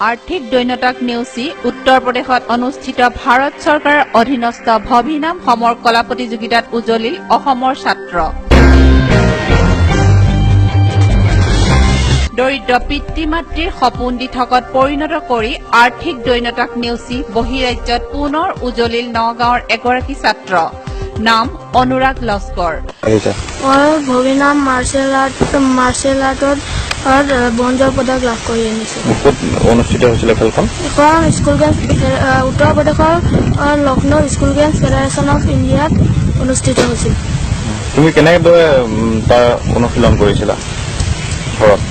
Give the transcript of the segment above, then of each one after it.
আৰ্থিক দৈন্যতাক নেওচি উত্তৰ প্ৰদেশত অনুষ্ঠিত ভাৰত চৰকাৰৰ অধীনস্থ ভবিনাম সমৰ কলা প্ৰতিযোগিতাত উজলিল অসমৰ ছাত্ৰ দৰিদ্ৰ পিতৃ মাতৃৰ সপোন দিঠকত পৰিণত কৰি আৰ্থিক দৈন্যতাক নেওচি বহিৰাজ্যত পুনৰ উজলিল নগাঁৱৰ এগৰাকী ছাত্ৰ নাম অনুৰাগ লস্কৰ ভবিনাম মাৰ্চেল আৰ্টত ব্ৰঞ্জৰ পদক লাভ কৰি আনিছে অনুষ্ঠিত হৈছিল খেলখন স্কুল গেমছ উত্তৰ প্ৰদেশৰ Lucknow school games federation of ইণ্ডিয়াত অনুষ্ঠিত হৈছিল তুমি কেনেদৰে তাৰ অনুশীলন কৰিছিলা ঘৰত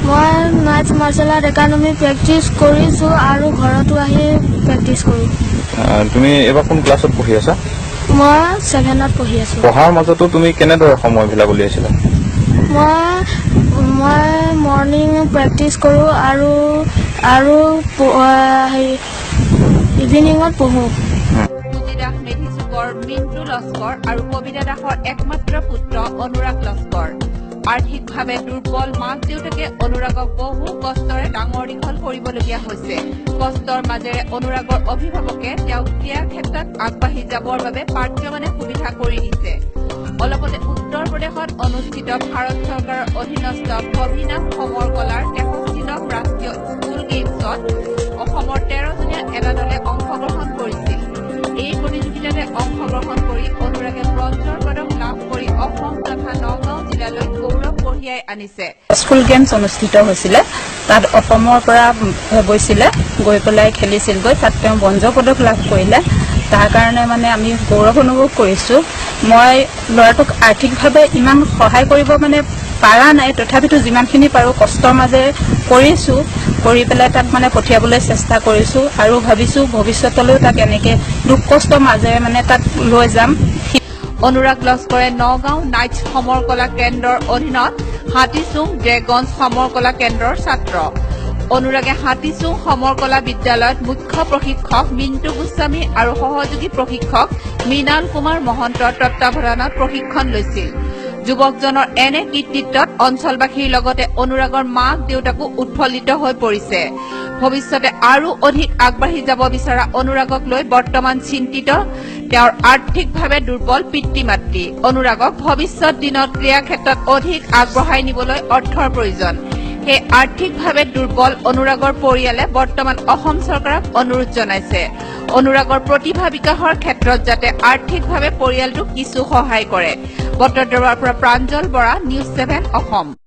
মই knight martial art academy practice কৰিছোঁ আৰু ঘৰতো আহি প্ৰেক্টিচ কৰোঁ তুমি এবাৰ কোন ক্লাছত পঢ়ি আছা মই 7ত পঢ়ি আছোঁ পঢ়াৰ মাজতো তুমি কেনেদৰে সময়বিলাক উলিয়াইছিলা মই মৰ্ণিং প্ৰেক্টিচ কৰোঁ আৰু ইভিনিঙত পঢ়োঁ মিণ্টু লস্কৰ আৰু কবিতা দাসৰ একমাত্ৰ পুত্ৰ অনুৰাগ লস্কৰ আৰ্থিকভাৱে দুৰ্বল মাক দেউতাকে অনুৰাগক বহু কষ্টৰে ডাঙৰ দীঘল কৰিবলগীয়া হৈছে কষ্টৰ মাজেৰে অনুৰাগৰ অভিভাৱকে তেওঁক ক্ৰীড়া ক্ষেত্ৰত আগবাঢ়ি যাবৰ বাবে পাৰ্যমানে সুবিধা কৰি দিছে অলপতে উত্তৰ প্ৰদেশত অনুষ্ঠিত ভাৰত চৰকাৰৰ অধীনস্থ ভবিনাম সমৰ কলাৰ 63তম ৰাষ্ট্ৰীয় স্কুল গেমছত অসমৰ 13জনীয়া এটা দলে অংশগ্ৰহণ কৰিছিল এই প্ৰতিযোগিতাতে অংশগ্ৰহণ কৰি অনুৰাগে ব্ৰঞ্জৰ পদক লাভ কৰি অসম তথা নগাঁও জিলালৈ গৌৰৱ কঢ়িয়াই আনিছে স্কুল গেমছ অনুষ্ঠিত হৈছিলে তাত অসমৰ পৰা গৈছিলে গৈ পেলাই খেলিছিলগৈ তাত তেওঁ ব্ৰঞ্জৰ পদক লাভ কৰিলে তাৰ কাৰণে মানে আমি গৌৰৱ অনুভৱ কৰিছোঁ মই ল'ৰাটোক আৰ্থিকভাৱে ইমান সহায় কৰিব মানে পাৰা নাই তথাপিতো যিমানখিনি পাৰোঁ কষ্টৰ মাজেৰে কৰিছোঁ কৰি পেলাই তাক মানে পঠিয়াবলৈ চেষ্টা কৰিছোঁ আৰু ভাবিছোঁ ভৱিষ্যতলৈও তাক এনেকৈ দুখ কষ্টৰ মাজেৰে মানে তাক লৈ যাম অনুৰাগ লস্কৰে নগাঁও নাইটছ সমৰ কলা কেন্দ্ৰৰ অধীনত হাতীচুং ড্ৰেগনছ সমৰ কলা কেন্দ্ৰৰ ছাত্ৰ অনুৰাগে হাতীচুং সমৰ কলা বিদ্যালয়ত মুখ্য প্ৰশিক্ষক মিণ্টু গোস্বামী আৰু সহযোগী প্ৰশিক্ষক মৃণাল কুমাৰ মহন্তৰ তত্বাৱধানত প্ৰশিক্ষণ লৈছিল যুৱকজনৰ এনে কৃতিত্বত অঞ্চলবাসীৰ লগতে অনুৰাগৰ মাক দেউতাকো উৎফুল্লিত হৈ পৰিছে ভৱিষ্যতে আৰু অধিক আগবাঢ়ি যাব বিচৰা অনুৰাগক লৈ বৰ্তমান চিন্তিত তেওঁৰ আৰ্থিকভাৱে দুৰ্বল পিতৃ মাতৃ অনুৰাগক ভৱিষ্যত দিনত ক্ৰীড়া ক্ষেত্ৰত অধিক আগবঢ়াই নিবলৈ অৰ্থৰ প্ৰয়োজন সেই আৰ্থিকভাৱে দুৰ্বল অনুৰাগৰ পৰিয়ালে বৰ্তমান অসম চৰকাৰক অনুৰোধ জনাইছে অনুৰাগৰ প্ৰতিভা বিকাশৰ ক্ষেত্ৰত যাতে আৰ্থিকভাৱে পৰিয়ালটোক কিছু সহায় কৰে বটদ্ৰৱাৰ পৰা প্ৰাঞ্জল বৰা নিউজ 7 অসম